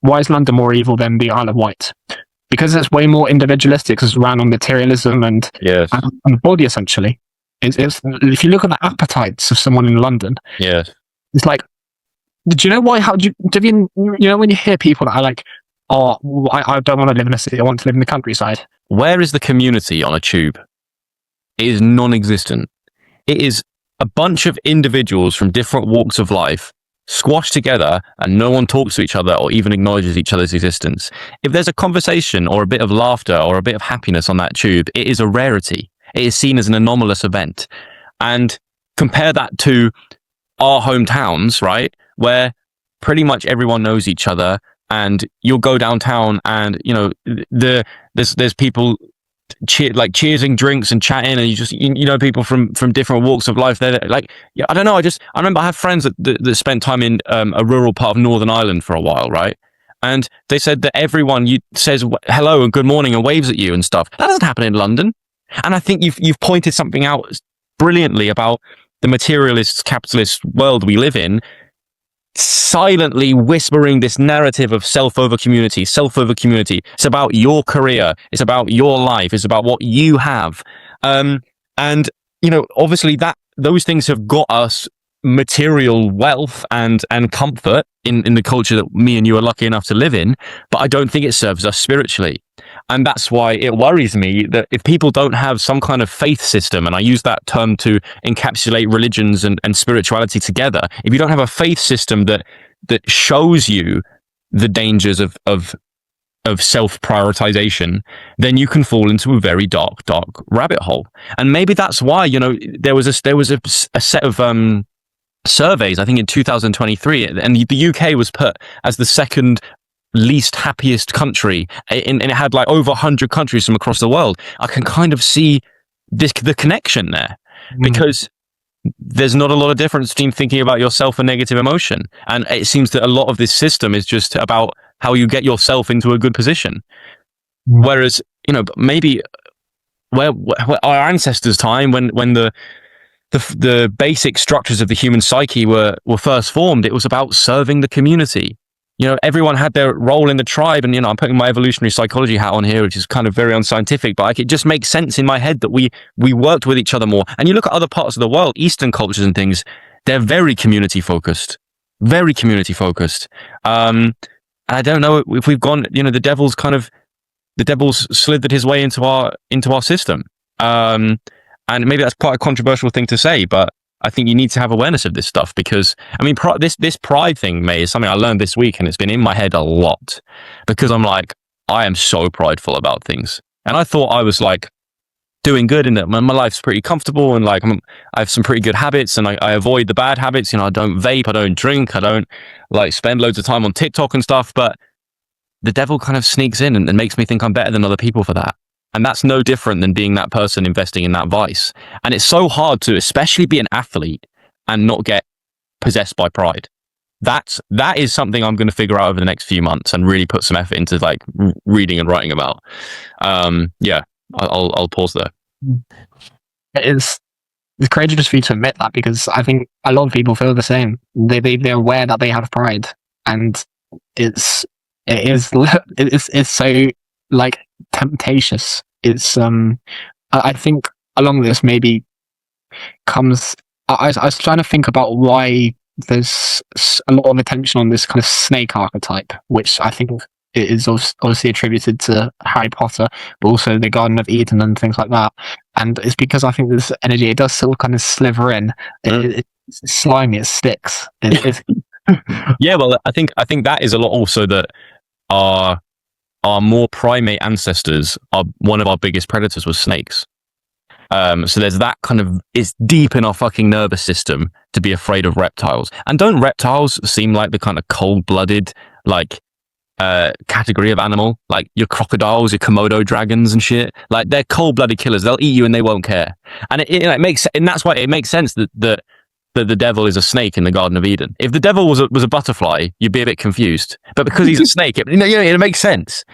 why is London more evil than the Isle of Wight? Because it's way more individualistic. It's around on materialism and body, essentially. It's if you look at the appetites of someone in London, yes, it's like, do you know why? You know when you hear people that are like, oh, I don't want to live in a city, I want to live in the countryside. Where is the community on a tube? It is non-existent. It is a bunch of individuals from different walks of life squashed together, and no one talks to each other or even acknowledges each other's existence. If there's a conversation or a bit of laughter or a bit of happiness on that tube, it is a rarity. It is seen as an anomalous event. And compare that to our hometowns, right? Where pretty much everyone knows each other, and you'll go downtown and, you know, there's people cheersing drinks and chatting, and you know people from different walks of life. They're like, yeah, I don't know. I remember I have friends that spent time in a rural part of Northern Ireland for a while, right? And they said that everyone says hello and good morning and waves at you and stuff. That doesn't happen in London. And I think you've pointed something out brilliantly about the materialist capitalist world we live in, silently whispering this narrative of self over community. It's about your career. It's about your life. It's about what you have. And, you know, obviously those things have got us material wealth and comfort in the culture that me and you are lucky enough to live in, but I don't think it serves us spiritually. And that's why it worries me that if people don't have some kind of faith system, and I use that term to encapsulate religions and spirituality together, if you don't have a faith system that shows you the dangers of self-prioritization, then you can fall into a very dark rabbit hole. And maybe that's why, you know, there was a set of surveys, I think in 2023, and the UK was put as the second least happiest country, and it had like over 100 countries from across the world. I can kind of see the connection there, because there's not a lot of difference between thinking about yourself and negative emotion. And it seems that a lot of this system is just about how you get yourself into a good position. Whereas, you know, maybe where our ancestors' time, when the basic structures of the human psyche were first formed, it was about serving the community. You know, everyone had their role in the tribe, and, you know, I'm putting my evolutionary psychology hat on here, which is kind of very unscientific, but like, it just makes sense in my head that we worked with each other more. And you look at other parts of the world, Eastern cultures and things, they're very community focused. And I don't know if we've gone, you know, the devil's slithered his way into our system. And maybe that's quite a controversial thing to say, but I think you need to have awareness of this stuff, because, I mean, this pride thing, May, is something I learned this week, and it's been in my head a lot, because I'm like, I am so prideful about things. And I thought I was like doing good in that my life's pretty comfortable, and like I have some pretty good habits, and I avoid the bad habits. You know, I don't vape, I don't drink, I don't like spend loads of time on TikTok and stuff, but the devil kind of sneaks in and makes me think I'm better than other people for that. And that's no different than being that person investing in that vice. And it's so hard to, especially be an athlete and not get possessed by pride. That is something I'm going to figure out over the next few months and really put some effort into, like, reading and writing about. Yeah, I'll pause there. It's courageous for you to admit that, because I think a lot of people feel the same. They're aware that they have pride, and it's so, like, temptatious. It's I think along this maybe comes, I was trying to think about why there's a lot of attention on this kind of snake archetype, which I think is obviously attributed to Harry Potter, but also the Garden of Eden and things like that. And it's because I think this energy, it does still kind of sliver in. It's slimy, it sticks. Yeah, well, I think that is a lot also that our more primate ancestors, one of our biggest predators was snakes. So there's that kind of, it's deep in our fucking nervous system to be afraid of reptiles. And don't reptiles seem like the kind of cold-blooded, like, category of animal? Like your crocodiles, your Komodo dragons and shit. Like, they're cold-blooded killers. They'll eat you and they won't care. And it makes, and that's why it makes sense that the devil is a snake in the Garden of Eden. If the devil was a butterfly, you'd be a bit confused. But because he's a snake, it makes sense.